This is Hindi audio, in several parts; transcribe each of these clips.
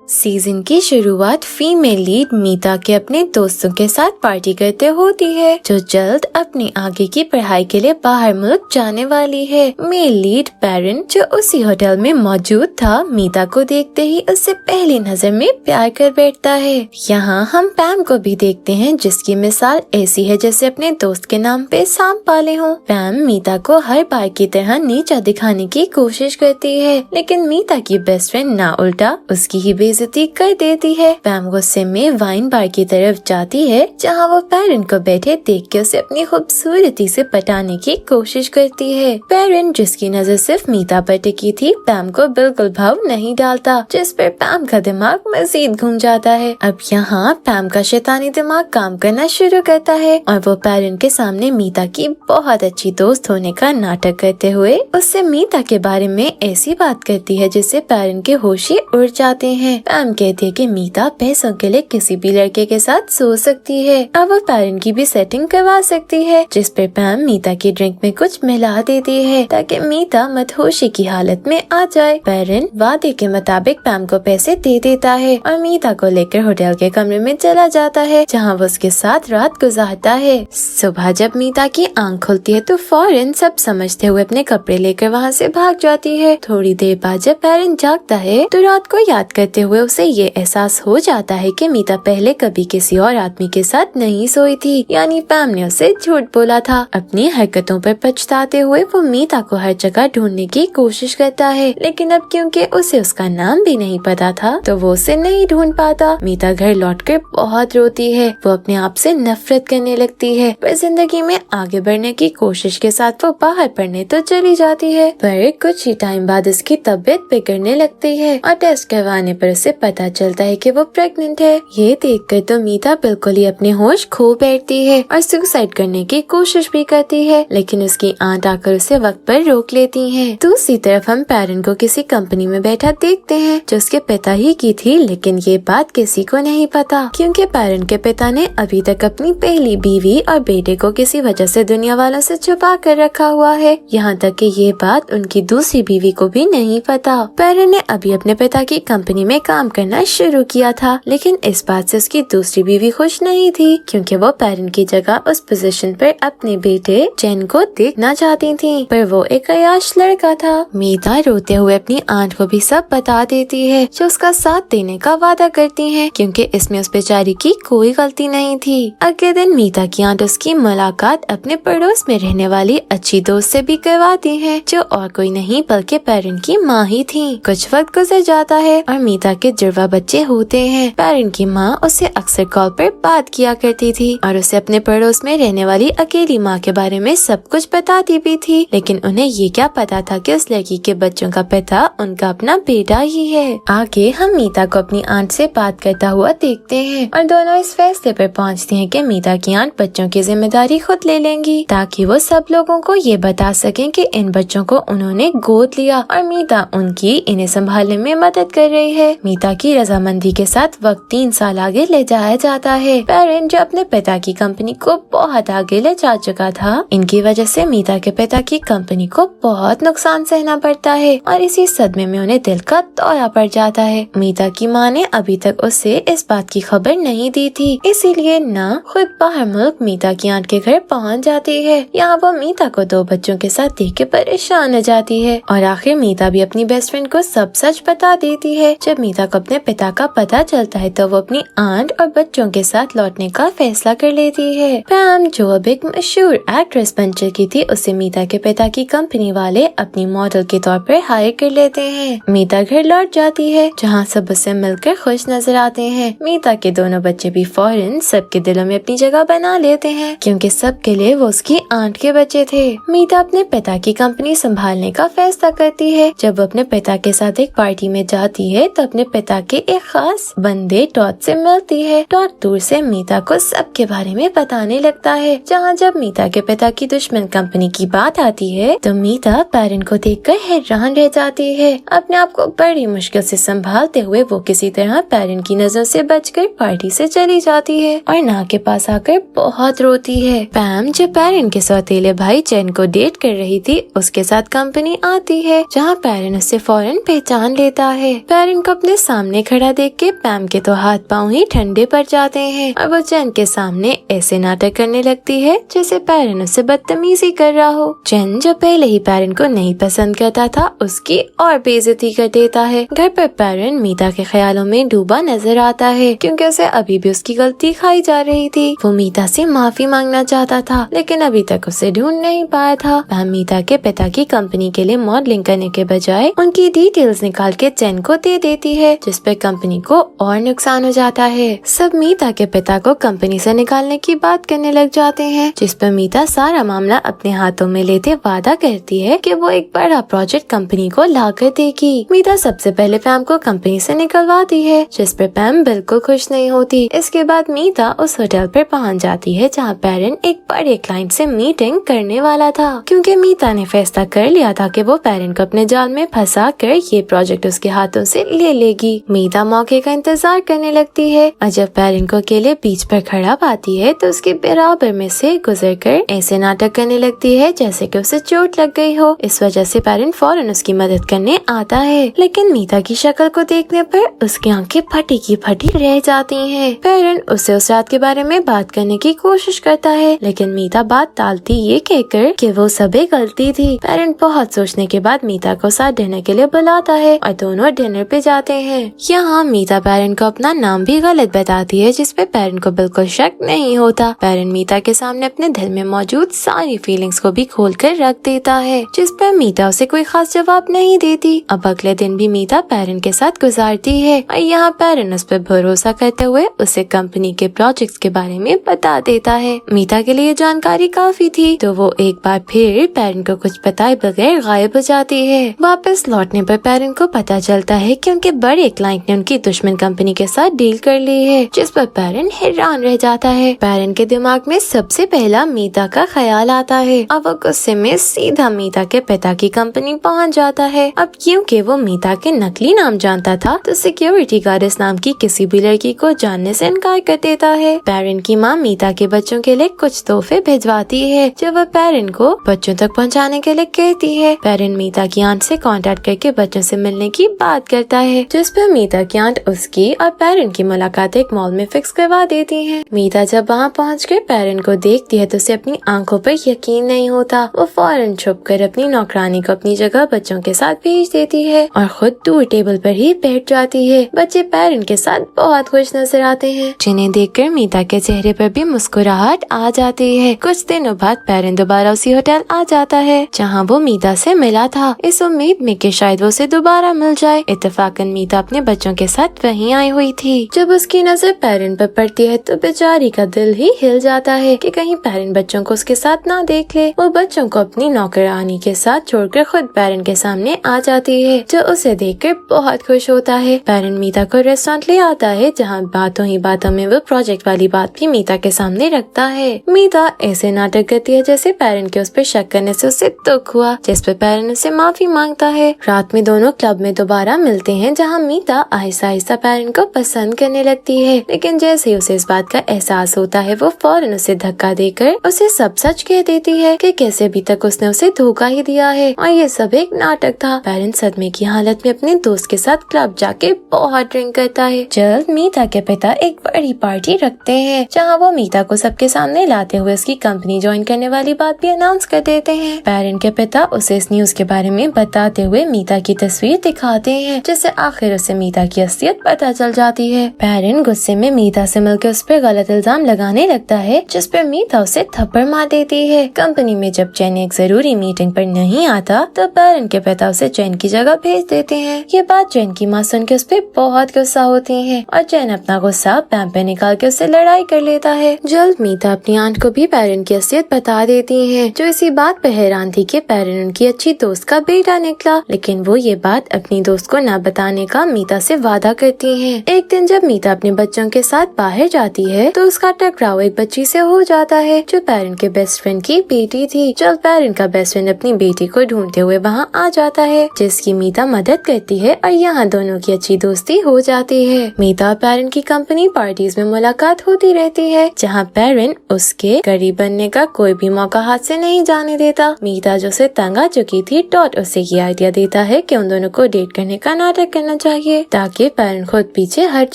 सीजन की शुरुआत फीमेल लीड मीता के अपने दोस्तों के साथ पार्टी करते होती है, जो जल्द अपनी आगे की पढ़ाई के लिए बाहर मुल्क जाने वाली है। मेल लीड पैरन, जो उसी होटल में मौजूद था, मीता को देखते ही उससे पहली नजर में प्यार कर बैठता है। यहाँ हम पैम को भी देखते हैं, जिसकी मिसाल ऐसी है जैसे अपने दोस्त के नाम पे सांप पाले हों। पैम मीता को हर बार की तरह नीचा दिखाने की कोशिश करती है, लेकिन मीता की बेस्ट फ्रेंड ना उल्टा उसकी ही बेइज्जती कर देती है। पैम गुस्से में वाइन बार की तरफ जाती है, जहाँ वो पैरन को बैठे देख के उसे अपनी खूबसूरती से पटाने की कोशिश करती है। पैरन, जिसकी नजर सिर्फ मीता पर टिकी थी, पैम को बिल्कुल भाव नहीं डालता, जिस पर पैम का दिमाग मजीद घूम जाता है। अब यहाँ पैम का शैतानी दिमाग काम करना शुरू करता है और वो पैरन के सामने मीता की बहुत अच्छी दोस्त होने का नाटक करते हुए उससे मीता के बारे में ऐसी बात करती है जिससे पैरन के होश ही उड़ जाते हैं। पैम कहती है कि मीता पैसों के लिए किसी भी लड़के के साथ सो सकती है, अब वो पैरन की भी सेटिंग करवा सकती है, जिस पर पैम मीता की ड्रिंक में कुछ मिला देती है ताकि मीता मदहोशी की हालत में आ जाए। पैरन वादे के मुताबिक पैम को पैसे दे देता है और मीता को लेकर होटल के कमरे में चला जाता है, जहाँ वो उसके साथ रात गुजारता है। सुबह जब मीता की आंख खुलती है तो फौरन सब समझते हुए अपने कपड़े लेकर वहाँ से भाग जाती है। थोड़ी देर बाद जब पैरन जागता है तो रात को याद करते हुए उसे ये एहसास हो जाता है कि मीता पहले कभी किसी और आदमी के साथ नहीं सोई थी, यानी पैम ने उसे झूठ बोला था। अपनी हरकतों पर पछताते हुए वो मीता को हर जगह ढूंढने की कोशिश करता है, लेकिन अब क्योंकि उसे उसका नाम भी नहीं पता था तो वो उसे नहीं ढूंढ पाता। मीता घर लौटकर बहुत रोती है, वो अपने आप से नफरत करने लगती है, पर जिंदगी में आगे बढ़ने की कोशिश के साथ वो बाहर पढ़ने तो चली जाती है, पर कुछ ही टाइम बाद उसकी तबीयत बिगड़ने लगती है और टेस्ट करवाने पर उसे पता चलता है कि वो प्रेग्नेंट है। ये देखकर तो मीता बिल्कुल ही अपने होश खो बैठती है और सुसाइड करने की कोशिश भी करती है, लेकिन उसकी आंट आकर उसे वक्त पर रोक लेती है। दूसरी तरफ हम पैरन को किसी कंपनी में बैठा देखते हैं जो उसके पिता ही की थी, लेकिन ये बात किसी को नहीं पता क्योंकि पैरन के पिता ने अभी तक अपनी पहली बीवी और बेटे को किसी वजह से दुनिया वालों से छुपा कर रखा हुआ है। यहाँ तक कि ये बात उनकी दूसरी बीवी को भी नहीं पता। पैरन ने अभी अपने पिता की कंपनी में काम करना शुरू किया था, लेकिन इस बात से उसकी दूसरी बीवी खुश नहीं थी क्योंकि वो पैरन की जगह उस पोजीशन पर अपने बेटे जेन को देखना चाहती थी, पर वो एक अयाश लड़का था। मीता रोते हुए अपनी आंट को भी सब बता देती है, जो उसका साथ देने का वादा करती है क्योंकि इसमें उस बेचारी की कोई गलती नहीं थी। अगले दिन मीता की आंट उसकी मुलाकात अपने पड़ोस में रहने वाली अच्छी दोस्त से भी करवाती है, जो और कोई नहीं बल्कि पैरन की माँ ही थी। कुछ वक्त गुजर जाता है और मीता के जुड़वा बच्चे होते हैं। पैरन की माँ उससे अक्सर कॉल पर बात किया करती थी और उसे अपने पड़ोस में रहने वाली अकेली माँ के बारे में सब कुछ बताती भी थी, लेकिन उन्हें ये क्या पता था कि उस लड़की के बच्चों का पिता उनका अपना बेटा ही है। आगे हम मीता को अपनी आंट से बात करता हुआ देखते हैं और दोनों इस फैसले पर पहुँचते हैं कि मीता की आंट बच्चों की जिम्मेदारी खुद ले लेंगी, ताकि वो सब लोगों को ये बता सकें कि इन बच्चों को उन्होंने गोद लिया और मीता उनकी इन्हें संभालने में मदद कर रही है। मीता की रजामंदी के साथ वक्त 3 साल आगे ले जाया जाता है। पैरन, जो अपने पिता की कंपनी को बहुत आगे ले जा चुका था, इनकी वजह से मीता के पिता की कंपनी को बहुत नुकसान सहना पड़ता है और इसी सदमे में उन्हें दिल का दौरा पड़ जाता है। मीता की माँ ने अभी तक उसे इस बात की खबर नहीं दी थी, इसीलिए ना खुद बाहर मुल्क मीता की आंट के घर पहुँच जाती है। यहाँ वो मीता को 2 बच्चों के साथ देख के परेशान हो जाती है और आखिर मीता भी अपनी बेस्ट फ्रेंड को सब सच बता देती है। जब मीता को अपने पिता का पता चलता है तो वो अपनी आंट और बच्चों के साथ लौटने का फैसला कर लेती है। पैम, जो अब एक मशहूर एक्ट्रेस बन चुकी थी, उसे मीता के पिता की कंपनी वाले अपनी मॉडल के तौर पर हायर कर लेते हैं। मीता घर लौट जाती है, जहाँ सब उससे मिलकर खुश नजर आते हैं। मीता के दोनों बच्चे भी फौरन सबके दिलों में अपनी जगह बना लेते हैं क्योंकि सबके लिए वो उसकी आंट के बच्चे थे। मीता अपने पिता की कंपनी संभालने का फैसला करती है। जब वो अपने पिता के साथ एक पार्टी में जाती है तो अपने पिता के एक खास बंदे टॉड से मिलती है। टॉड दूर से मीता को सबके बारे में बताने लगता है, जहाँ जब मीता के पिता की दुश्मन कंपनी की बात आती है तो मीता पैरन को देखकर हैरान रह जाती है। अपने आप को बड़ी मुश्किल से संभालते हुए वो किसी तरह पैरन की नजर से बचकर पार्टी से चली जाती है और ना के पास आकर बहुत रोती है। पैम, जो पैरन के सौतेले भाई जेन को डेट कर रही थी, उसके साथ कंपनी आती है, जहाँ पैरन उससे फौरन पहचान लेता है। पैरन को अपने उसे सामने खड़ा देख के पैम के तो हाथ पांव ही ठंडे पड़ जाते हैं और वो जेन के सामने ऐसे नाटक करने लगती है जैसे पैरन उससे बदतमीजी कर रहा हो। जेन जो पहले ही पैरन को नहीं पसंद करता था उसकी और बेइज्जती कर देता है। घर पर पैरन मीता के ख्यालों में डूबा नजर आता है क्योंकि उसे अभी भी उसकी गलती खाई जा रही थी। वो मीता से माफी मांगना चाहता था लेकिन अभी तक उसे ढूंढ नहीं पाया था। पैम मीता के पिता की कंपनी के लिए मॉडलिंग करने के बजाय उनकी डिटेल्स निकाल के जेन को दे देती है जिस पर कंपनी को और नुकसान हो जाता है। सब मीता के पिता को कंपनी से निकालने की बात करने लग जाते हैं जिस पर मीता सारा मामला अपने हाथों में लेते वादा करती है कि वो एक बड़ा प्रोजेक्ट कंपनी को ला कर देगी। मीता सबसे पहले पैम को कंपनी से निकलवाती है जिस पर पैम बिल्कुल खुश नहीं होती। इसके बाद मीता उस होटल पर पहुंच जाती है जहाँ पैरन एक बड़े क्लाइंट से मीटिंग करने वाला था क्योंकि मीता ने फैसला कर लिया था कि वो पैरन को अपने जाल में फंसा कर ये प्रोजेक्ट उसके हाथों से ले लेगी। मीता मौके का इंतजार करने लगती है और जब पैरन को अकेले बीच पर खड़ा पाती है तो उसके बराबर में से गुजरकर ऐसे नाटक करने लगती है जैसे कि उसे चोट लग गई हो। इस वजह से पैरन फौरन उसकी मदद करने आता है लेकिन मीता की शक्ल को देखने पर उसकी आंखें फटी की फटी रह जाती हैं। पैरन उससे उस रात के बारे में बात करने की कोशिश करता है लेकिन मीता बात टालती ये कहकर कि वो सब एक गलती थी। पैरन बहुत सोचने के बाद मीता को साथ डिनर के लिए बुलाता है और दोनों डिनर पे जाते हैं। यहाँ मीता पैरन को अपना नाम भी गलत बताती है जिस पे पैरन को बिल्कुल शक नहीं होता। पैरन मीता के सामने अपने दिल में मौजूद सारी फीलिंग्स को भी खोल कर रख देता है जिस पर मीता उसे कोई खास जवाब नहीं देती। अब अगले दिन भी मीता पैरन के साथ गुजारती है और यहाँ पैरन उस पर भरोसा करते हुए उसे कंपनी के प्रोजेक्ट्स के बारे में बता देता है। मीता के लिए जानकारी काफी थी तो वो एक बार फिर पैरन को कुछ बताए बगैर गायब हो जाती है। वापस लौटने पर पैरन को पता चलता है कि उनके बड़े क्लाइंट ने उनकी दुश्मन कंपनी के साथ डील कर ली है जिस पर पैरन हैरान रह जाता है। पैरन के दिमाग में सबसे पहला मीता का ख्याल आता है। अब वो गुस्से में सीधा मीता के पिता की कंपनी पहुंच जाता है। अब क्योंकि वो मीता के नकली नाम जानता था तो सिक्योरिटी गार्ड इस नाम की किसी भी लड़की को जानने से इनकार कर देता है। पैरन की माँ मीता के बच्चों के लिए कुछ तोहफे भिजवाती है जो वह पैरन को बच्चों तक पहुंचाने के लिए कहती है। पैरन मीता की आंट से कांटेक्ट करके बच्चों से मिलने की बात करता है जिस पर मीता की आंट उसकी और पैरन की मुलाकात एक मॉल में फिक्स करवा देती है। मीता जब वहाँ पहुँचकर पैरन को देखती है तो उसे अपनी आंखों पर यकीन नहीं होता। वो फौरन छुपकर अपनी नौकरानी को अपनी जगह बच्चों के साथ भेज देती है और खुद दूर टेबल पर ही बैठ जाती है। बच्चे पैरन के साथ बहुत खुश नजर आते हैं जिन्हें देखकर मीता के चेहरे पर भी मुस्कुराहट आ जाती है। कुछ दिनों बाद पैरन दोबारा उसी होटल आ जाता है जहाँ वो मीता से मिला था इस उम्मीद में कि शायद वो उसे दोबारा मिल जाए। इत्तेफाकन मीता अपने बच्चों के साथ वहीं आई हुई थी। जब उसकी नजर पैरन पर पड़ती है तो बेचारी का दिल ही हिल जाता है कि कहीं पैरन बच्चों को उसके साथ ना देख ले। वो बच्चों को अपनी नौकरानी के साथ छोड़कर खुद पैरन के सामने आ जाती है जो उसे देखकर बहुत खुश होता है। पैरन मीता को रेस्टोरेंट ले आता है जहाँ बातों ही बातों में वो प्रोजेक्ट वाली बात भी मीता के सामने रखता है। मीता ऐसे नाटक करती है जैसे पैरन के उस पर शक करने से उसे दुख हुआ जिस पर पैरन उसे माफी मांगता है। रात में दोनों क्लब में दोबारा मिलते हैं जहाँ मीता आहिस्ता आहिस्ता पैरन को पसंद करने लगती है लेकिन जैसे ही उसे इस बात का एहसास होता है वो फौरन उसे धक्का देकर उसे सब सच कह देती है कि कैसे अभी तक उसने उसे धोखा ही दिया है और ये सब एक नाटक था। पैरन सदमे की हालत में अपने दोस्त के साथ क्लब जाके बहुत ड्रिंक करता है। जल्द मीता के पिता एक बड़ी पार्टी रखते हैं जहाँ वो मीता को सबके सामने लाते हुए उसकी कंपनी ज्वाइन करने वाली बात भी अनाउंस कर देते हैं। पैरन के पिता उसे इस न्यूज के बारे में बताते हुए मीता की तस्वीर दिखाते हैं जिससे आखिर उसे मीता की असलियत पता चल जाती है। पैरन गुस्से में मीता से मिलकर उस पर गलत इल्जाम लगाने लगता है जिस पर मीता उसे थप्पड़ मार देती है। कंपनी में जब चैन एक जरूरी मीटिंग पर नहीं आता तो पैरन के पिता उसे चैन की जगह भेज देते हैं। ये बात चैन की माँ सुन के उस पर बहुत गुस्सा होती है और चैन अपना गुस्सा पैम पे निकाल के उससे लड़ाई कर लेता है। जल्द मीता अपनी आंट को भी पैरन की असलियत बता देती है जो इसी बात पे हैरान थी कि पैरन उनकी अच्छी दोस्त का बेटा निकला लेकिन वो ये बात अपनी दोस्त को न बताने का मीता से वादा करती है। एक दिन जब मीता अपने बच्चों के साथ बाहर जाती है तो उसका टकराव एक बच्ची से हो जाता है जो पैरन के बेस्ट फ्रेंड की बेटी थी। जब पैरन का बेस्ट फ्रेंड अपनी बेटी को ढूंढते हुए वहाँ आ जाता है जिसकी मीता मदद करती है और यहाँ दोनों की अच्छी दोस्ती हो जाती है। मीता और पैरन की कंपनी पार्टीज में मुलाकात होती रहती है जहाँ पैरन उसके करीब बनने का कोई भी मौका हाथ से नहीं जाने देता। मीता जो से तंग आ चुकी थी डॉट उसे ये आइडिया देता है कि उन दोनों को डेट करने का नाटक करना चाहिए ताकि पैरन खुद पीछे हट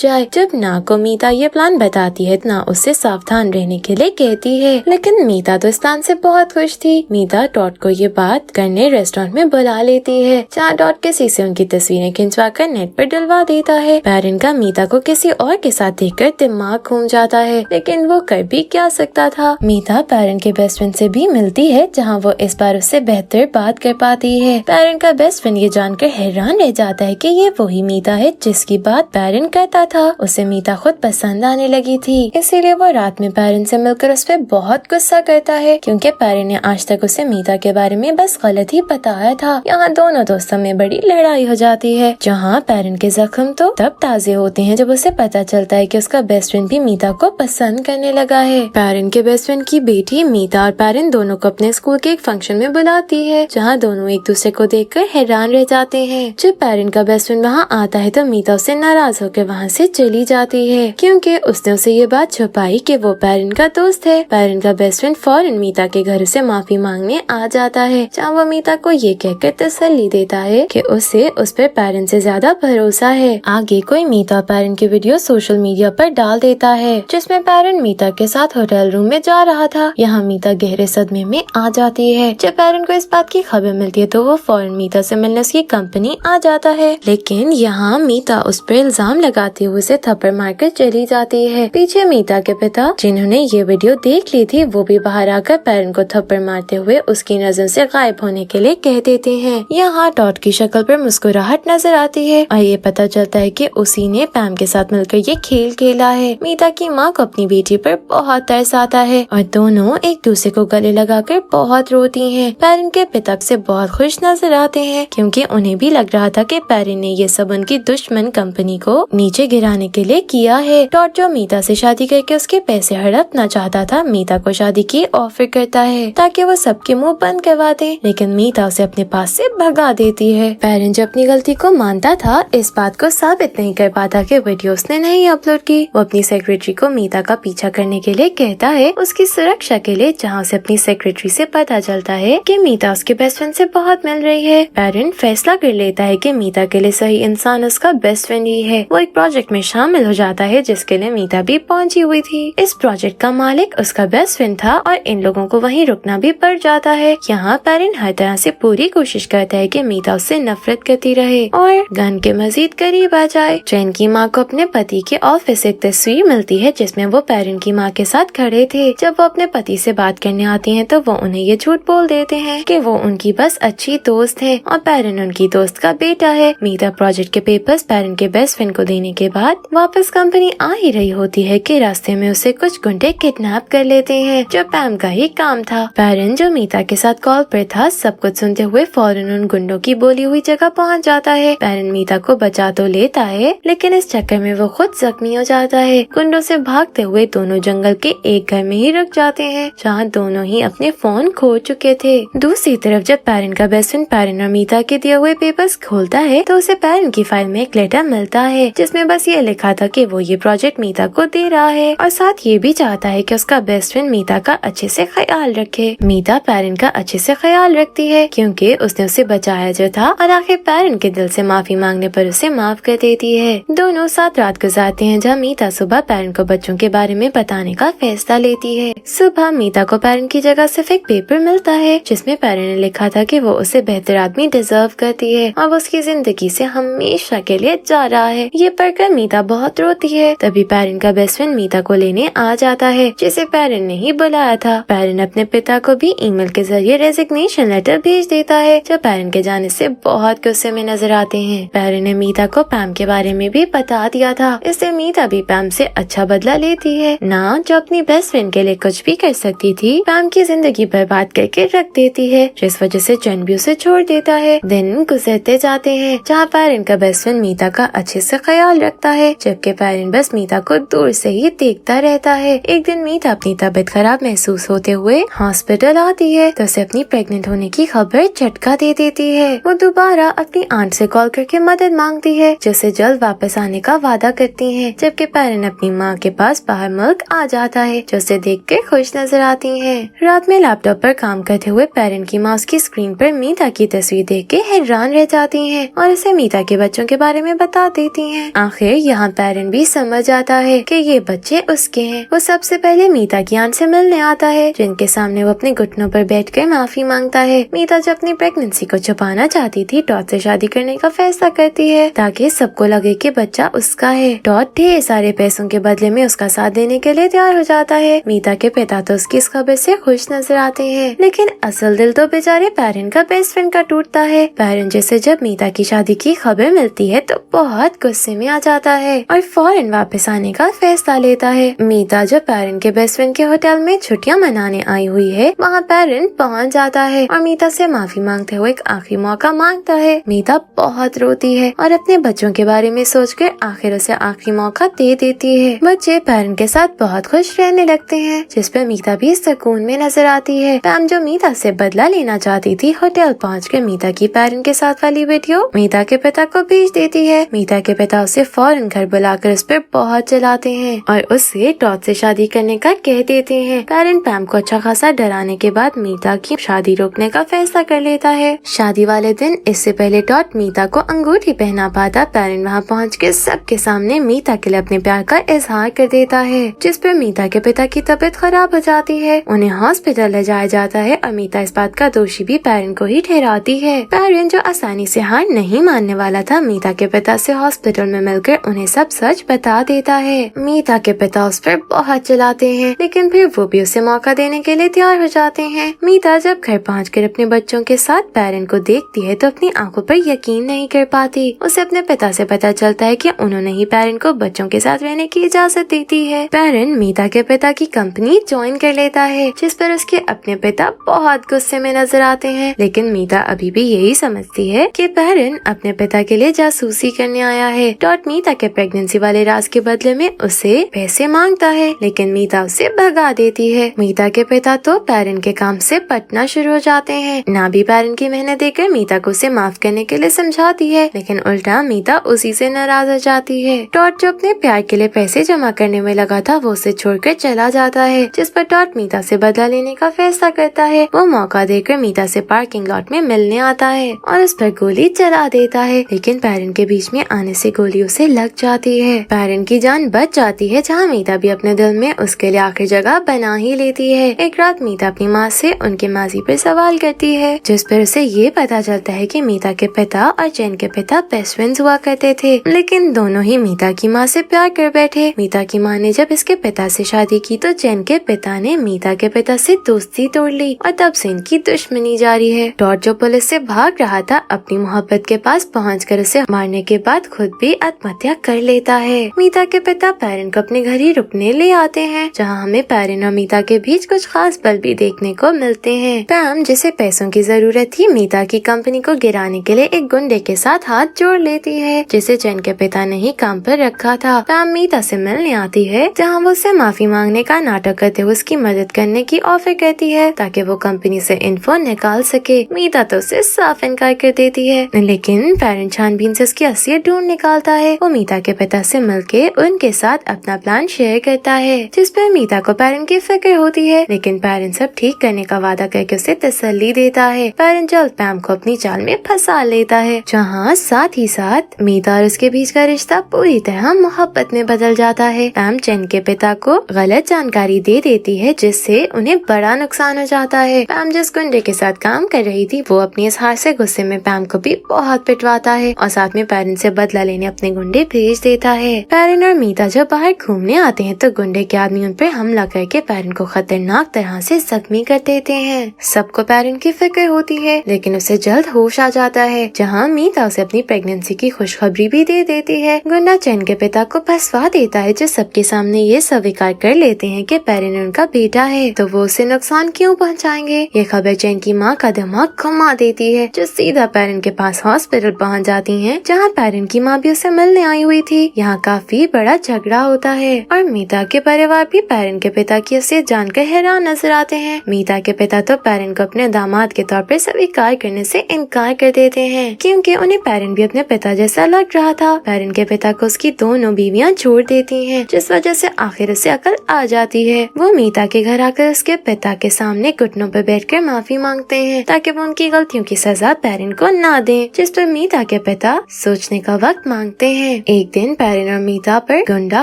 जाए। जब ना को मीता ये प्लान बताती है ना उससे सावधान रहने के लिए कहती है, लेकिन मीता तो इस प्लान से बहुत खुश थी। मीता टॉड को ये बात करने रेस्टोरेंट में बुला लेती है, जहाँ टॉड किसी से उनकी तस्वीरें खिंचवा कर नेट पर डलवा देता है। पैरन का मीता को किसी और के साथ देखकर दिमाग घूम जाता है, लेकिन वो कर भी क्या सकता था। मीता पैरन के बेस्ट फ्रेंड से भी मिलती है, जहाँ वो इस बार उससे बेहतर बात कर पाती है। पैरन का बेस्ट फ्रेंड ये जानकर हैरान रह जाता है कि ये वही मीता है जिसकी बात पैरन करता था। उसे मीता खुद पसंद आने लगी थी, इसीलिए वो रात में पैरन से मिलकर उस पर बहुत गुस्सा करता है, क्योंकि पैरन ने आज तक उसे मीता के बारे में बस गलत ही बताया था। यहाँ दोनों दोस्तों में बड़ी लड़ाई हो जाती है, जहाँ पैरन के जख्म तो तब ताजे होते हैं जब उसे पता चलता है कि उसका बेस्ट फ्रेंड भी मीता को पसंद करने लगा है। पैरन के बेस्ट फ्रेंड की बेटी मीता और पैरन दोनों को अपने स्कूल के एक फंक्शन में बुलाती है, जहाँ दोनों एक दूसरे को देखकर हैरान रह जाते हैं। जब पैरन का बेस्ट फ्रेंड वहाँ आता है तो मीता उससे नाराज होकर वहाँ से चली जाती है, क्योंकि उसने उसे ये बात छुपाई कि वो पैरन का दोस्त है। पैरन का बेस्ट फ्रेंड फौरन मीता के घर से माफी मांगने आ जाता है, जहाँ वो मीता को ये कहकर तसल्ली देता है कि उसे उस पर पैरन से ज्यादा भरोसा है। आगे कोई मीता पैरन की वीडियो सोशल मीडिया पर डाल देता है, जिसमें पैरन मीता के साथ होटल रूम में जा रहा था। यहाँ मीता गहरे सदमे में आ जाती है। जब पैरन को इस बात की खबर मिलती है तो वो फौरन मीता से मिलने उसकी कंपनी आ जाता है, लेकिन यहाँ मीता उस पर इल्जाम लगाते हुए उसे थप्पड़ मारकर चली जाती है। पीछे मीता के पिता, जिन्होंने ये वीडियो देख ली थी, वो भी बाहर आकर पैरन को थप्पड़ मारते हुए उसकी नजर से गायब होने के लिए कह देते हैं। यहाँ टॉड की शक्ल पर मुस्कुराहट नजर आती है और ये पता चलता है कि उसी ने पैम के साथ मिलकर ये खेल खेला है। मीता की माँ को अपनी बेटी पर बहुत तरस आता है और दोनों एक दूसरे को गले लगाकर बहुत रोती हैं। पैरन के पिता से बहुत खुश नजर आते हैं, क्योंकि उन्हें भी लग रहा था कि पैरन ने ये सब उनकी दुश्मन कंपनी को नीचे गिराने के लिए किया है। टॉड, जो मीता से शादी करके उसके पैसे हड़पना चाहता था, मीता को शादी की ऑफर करता है ताकि वो सबके मुंह बंद करवा दे, लेकिन मीता उसे अपने पास से भगा देती है। पैरन जो अपनी गलती को मानता था, इस बात को साबित नहीं कर पाता कि वीडियो उसने नहीं अपलोड की। वो अपनी सेक्रेटरी को मीता का पीछा करने के लिए कहता है, उसकी सुरक्षा के लिए, जहाँ उसे अपनी सेक्रेटरी से पता चलता है कि मीता उसके बेस्ट फ्रेंड से बहुत मिल रही है। पैरन फैसला कर लेता है कि मीता के लिए सही इंसान उसका बेस्ट फ्रेंड ही है। वो एक प्रोजेक्ट में शामिल हो जाता है जिसके लिए मीता भी पहुंची हुई थी। इस प्रोजेक्ट का मालिक उसका बेस्ट फ्रेंड था और इन लोगों को वहीं रुकना भी पड़ जाता है। यहाँ पैरन हर तरह से पूरी कोशिश करता है कि मीता उससे नफरत करती रहे और गन के मजीद करीब आ जाए। जैन की माँ को अपने पति के ऑफिस से एक तस्वीर मिलती है जिसमें वो पैरन की माँ के साथ खड़े थे। जब वो अपने पति से बात करने आती हैं तो वो उन्हें ये झूठ बोल देते हैं कि वो उनकी बस अच्छी दोस्त है और पैरन उनकी दोस्त का बेटा है। मीता प्रोजेक्ट के पेपर्स पैरन के बेस्ट फ्रेंड को देने के बाद वापस कंपनी आ ही रही होती है कि रास्ते में उसे कुछ गुंडे किडनैप कर लेते हैं, जो पैम का ही काम था। पैरन, जो मीता के साथ कॉल पर था, सब कुछ सुनते हुए फौरन उन गुंडों की बोली हुई जगह पहुंच जाता है। पैरन मीता को बचा तो लेता है, लेकिन इस चक्कर में वो खुद जख्मी हो जाता है। गुंडों से भागते हुए दोनों जंगल के एक घर में ही रुक जाते हैं, जहाँ दोनों ही अपने फोन खो चुके थे। दूसरी तरफ जब पैरन का बेस्ट फ्रेंड पैरन और मीता के दिए हुए पेपर्स खोलता है तो उसे पैरन की फाइल में एक लेटर मिलता है, जिसमें बस ये लिखा था कि वो ये प्रोजेक्ट मीता को दे रहा है और साथ ये भी चाहता है कि उसका बेस्ट फ्रेंड मीता का अच्छे से ख्याल रखे। मीता पैरन का अच्छे से ख्याल रखती है, क्योंकि उसने उसे बचाया जो था, और आखिर पैरन के दिल से माफी मांगने पर उसे माफ कर देती है। दोनों साथ रात गुजारते हैं, जहाँ मीता सुबह पैरन को बच्चों के बारे में बताने का फैसला लेती है। सुबह मीता को पैरन की जगह सिर्फ एक पेपर मिलता है जिसमें पैरन ने लिखा था कि वो उसे बेहतर आदमी डिजर्व करती है और वो उसकी जिंदगी से हमेशा के लिए जा रहा है। ये पढ़कर मीता बहुत रोती है। तभी पैरन का बेस्ट फ्रेंड मीता को लेने आ जाता है, जिसे पैरन ने ही बुलाया था। पैरन अपने पिता को भी ईमेल के जरिए रेजिग्नेशन लेटर भेज देता है, जो पैरन के जाने से बहुत गुस्से में नजर आते हैं। पैरन ने मीता को पैम के बारे में भी बता दिया था, इससे मीता भी पैम से अच्छा बदला लेती है। ना जो अपनी बेस्ट फ्रेंड के लिए कुछ भी कर सकती थी, पैम की जिंदगी बर्बाद करके रख देती है, जिस वजह से जैन भी उसे छोड़ देता है। दिन गुजरते जाते हैं, जहाँ पैरन का बेस्ट फ्रेंड मीता का अच्छे से ख्याल रखता है, जबकि पैरन बस मीता को दूर से ही देखता रहता है। एक दिन मीता अपनी तबीयत खराब महसूस होते हुए हॉस्पिटल आती है तो उसे अपनी प्रेग्नेंट होने की खबर झटका दे देती है। वो दोबारा अपनी आंट से कॉल करके मदद मांगती है, जिससे जल्द वापस आने का वादा करती है, जबकि पैरन अपनी माँ के पास बाहर मुल्क आ जाता है, जो उसे देख के खुश नजर आती है। रात में लैपटॉप पर काम करते हुए पैरन की माँ उसकी स्क्रीन पर मीता की तस्वीर देख के हैरान रह जाती है और उसे मीता के बच्चों के बारे में बता देती हैं। आखिर यहाँ पैरन भी समझ आता है कि ये बच्चे उसके हैं। वो सबसे पहले मीता की आंट से मिलने आता है, जिनके सामने वो अपने घुटनों पर बैठकर माफी मांगता है। मीता जो अपनी प्रेगनेंसी को छुपाना चाहती थी, टॉड से शादी करने का फैसला करती है ताकि सबको लगे कि बच्चा उसका है। टॉड ढेर सारे पैसों के बदले में उसका साथ देने के लिए तैयार हो जाता है। मीता के पिता तो उसकी इस खबर से खुश नजर आते हैं, लेकिन असल दिल तो बेचारे पैरन का बेस्ट फ्रेंड का टूटता है। पैरन जैसे जब मीता की शादी की खबर मिलती है तो बहुत गुस्से में आ जाता है और फौरन वापस आने का फैसला लेता है। मीता जो पैरन के बेस्ट फ्रेंड के होटल में छुट्टियां मनाने आई हुई है, वहाँ पैरन पहुँच जाता है और मीता से माफी मांगते हुए एक आखिरी मौका मांगता है। मीता बहुत रोती है और अपने बच्चों के बारे में सोचकर आखिर उसे आखिरी मौका दे देती है। बच्चे पैरन के साथ बहुत खुश रहने लगते हैं, जिस पर मीता भी सुकून में नजर आती है। पैम जो मीता से बदला लेना चाहती थी, होटल पहुंचकर मीता की पैरन के साथ वाली वीडियो मीता के पिता को भेज देती है। मीता के पिता उसे फौरन घर बुलाकर उस पर बहुत चलाते हैं और उससे टॉड से शादी करने का कह देते हैं। पैरन पैम को अच्छा खासा डराने के बाद मीता की शादी रोकने का फैसला कर लेता है। शादी वाले दिन इससे पहले टॉड मीता को अंगूठी पहना पाता, पैरन वहाँ पहुँचकर सबके सामने मीता के लिए अपने प्यार का इजहार कर देता है, जिस पर मीता के पिता की तबीयत खराब हो जाती है। उन्हें हॉस्पिटल ले जाया जाता है और मीता इस बात का दोषी भी पैरन को ही ठहराती है। पैरन जो आसानी से हार नहीं मानने वाला था, मीता के पिता से हॉस्पिटल में मिलकर उन्हें सब सच बता देता है। मीता के पिता उस पर बहुत चिल्लाते हैं, लेकिन फिर वो भी उसे मौका देने के लिए तैयार हो जाते हैं। मीता जब घर पहुंचकर अपने बच्चों के साथ पैरन को देखती है तो अपनी आंखों पर यकीन नहीं कर पाती। उसे अपने पिता से पता चलता है कि उन्होंने ही पैरन को बच्चों के साथ रहने की इजाजत दी थी है। पैरन मीता के पिता की कंपनी ज्वाइन कर लेता है, जिस पर उसके अपने पिता बहुत गुस्से में नजर आते हैं, लेकिन मीता अभी भी यही समझती है कि पैरन अपने पिता के लिए जासूसी करने आया है। टॉड मीता के प्रेगनेंसी वाले राज के बदले में उसे पैसे मांगता है, लेकिन मीता उसे भगा देती है। मीता के पिता तो पैरन के काम से पटना शुरू हो जाते हैं। ना भी पैरन की मेहनत देकर मीता को उसे माफ करने के लिए समझाती है, लेकिन उल्टा मीता उसी से नाराज हो जाती है। टॉड जो अपने प्यार के लिए पैसे जमा करने में लगा था, वो उसे छोड़कर चला जाता है, जिस पर टॉड मीता से बदला लेने का फैसला करता है। वो मौका देकर मीता से पार्किंग लॉट में मिलने आता है और उस पर गोली चला देता है, लेकिन पैरन के बीच में आने से गोली उसे लग जाती है। पैरन की जान बच जाती है, जहाँ मीता भी अपने दिल में उसके लिए आखिर जगह बना ही लेती है। एक रात मीता अपनी माँ से उनके माजी पर सवाल करती है, जिस पर उसे ये पता चलता है कि मीता के पिता और चैन के पिता बेस्ट फ्रेंड्स हुआ करते थे, लेकिन दोनों ही मीता की माँ से प्यार कर बैठे। मीता की माँ ने जब इसके पिता से शादी की तो चैन के पिता ने मीता के पिता से दोस्ती तोड़ ली और तब से इनकी दुश्मनी जारी है। टॉड जो पुलिस से भाग रहा था, अपनी मोहब्बत के पास पहुंचकर उसे मारने के बाद खुद भी आत्महत्या कर लेता है। मीता के पिता पैरन को अपने घर ही रुकने ले आते हैं, जहाँ हमें पैरन और मीता के बीच कुछ खास पल भी देखने को मिलते हैं। पैम जिसे पैसों की जरूरत थी, मीता की कंपनी को गिराने के लिए एक गुंडे के साथ हाथ जोड़ लेती है, जिसे चैन के पिता ने ही काम पर रखा था। पैम मीता से मिलने आती है, जहाँ वो उससे माफी मांगने का नाटक करते हुए उसकी मदद करने की ऑफर करती है ताकि वो कंपनी से इन्फो निकाल सके। मीता तो उसे साफ इनकार कर देती है, लेकिन पैरन छानबीन से उसकी असलियत ढूंढ निकालता है। वो मीता के पिता से मिलके उनके साथ अपना प्लान शेयर करता है, जिस पर मीता को पैरन की फिक्र होती है, लेकिन पैरन सब ठीक करने का वादा करके उसे तसल्ली देता है। पैरन जल्द पैम को अपनी चाल में फंसा लेता है, जहाँ साथ ही साथ मीता और उसके बीच का रिश्ता पूरी तरह मोहब्बत में बदल जाता है। पैम चैन के पिता को गलत जानकारी दे देती है, जिससे उन्हें बड़ा नुकसान हो जाता है। पैम जिस गुंडे के साथ काम कर रही थी, वो अपनी इस हार से गुस्से में पैम को भी बहुत पिटवाता है और साथ में पैरन से बदला लेने अपने गुंडे भेज देता है। पैरन और मीता जब बाहर घूमने आते हैं तो गुंडे के आदमी उन पर हमला करके पैरन को खतरनाक तरह से जख्मी कर देते हैं। सबको पैरन की फिक्र होती है, लेकिन उसे जल्द होश आ जाता है, जहाँ मीता उसे अपनी प्रेगनेंसी की खुशखबरी भी दे देती है। गुंडा चैन के पिता को फंसवा देता है, जो सबके सामने ये स्वीकार कर लेते हैं कि पैरन उनका बेटा है, तो वो उसे नुकसान क्यों पहुंचाएंगे। ये खबर चैन की माँ का दिमाग घुमा देती है, जो सीधा पैरन के पास हॉस्पिटल पहुंच जाती है, जहाँ पैरन की माँ भी उसे मिलने आई हुई थी। यहाँ काफी बड़ा झगड़ा होता है और मीता के परिवार भी पैरन के पिता की असलियत जानकर हैरान नजर आते हैं। मीता के पिता तो पैरन को अपने दामाद के तौर पर स्वीकार करने से इनकार कर देते हैं, क्योंकि उन्हें पैरन भी अपने पिता जैसा लग रहा था। पैरन के पिता को उसकी दोनों बीवियां छोड़ देती हैं, जिस वजह से आखिर उसे अकल आ जाती है। वो मीता के घर आकर उसके पिता के सामने घुटनों पर बैठकर माफी मांगते हैं, ताकि वो उनकी गलतियों की सजा पैरन को ना दें, जिस पर मीता के पिता सोचने का वक्त मांगते हैं। एक दिन पेरिन और मीता पर गुंडा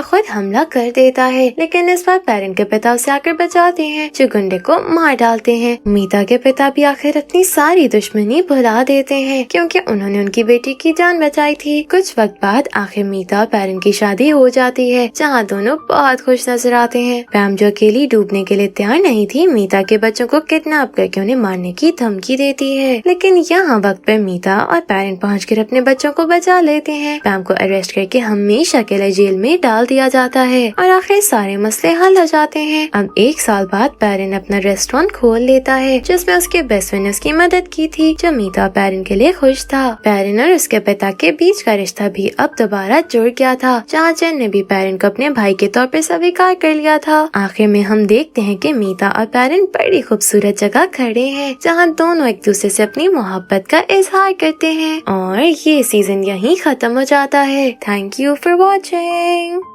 खुद हमला कर देता है, लेकिन इस बार पेरिन के पिता उसे आकर बचाते हैं, जो गुंडे को मार डालते हैं। मीता के पिता भी आखिर अपनी सारी दुश्मनी भुला देते हैं, क्योंकि उन्होंने उनकी बेटी की जान बचाई थी। कुछ वक्त बाद आखिर मीता और पेरिन की शादी हो जाती है, जहाँ दोनों बहुत खुश नजर आते हैं। पैम, जो अकेली डूबने के लिए तैयार नहीं थी, मीता के बच्चों को किडनैप करके उन्हें मारने की धमकी देती है, लेकिन यहाँ वक्त पर मीता और पेरिन पहुँचकर अपने बच्चों को बचा लेते हैं। पैम को अरेस्ट करके हमेशा के लिए जेल में डाल दिया जाता है और आखिर सारे मसले हल हो जाते हैं। अब 1 साल बाद पेरिन अपना रेस्टोरेंट खोल लेता है, जिसमें उसके बेस्ट फ्रेंड ने उसकी मदद की थी, जो मीता पेरिन के लिए खुश था। पेरिन और उसके पिता के बीच का रिश्ता भी अब दोबारा जुड़ गया था, जहाँ जेन ने भी पेरिन को अपने भाई के तौर पर स्वीकार कर लिया था। आखिर में हम देखते हैं कि मीता और पेरिन बड़ी खूबसूरत जगह खड़े हैं, जहाँ दोनों एक दूसरे से अपनी मोहब्बत का इजहार करते हैं। और ये सीजन यहीं खत्म हो जाता है। Thank you for watching.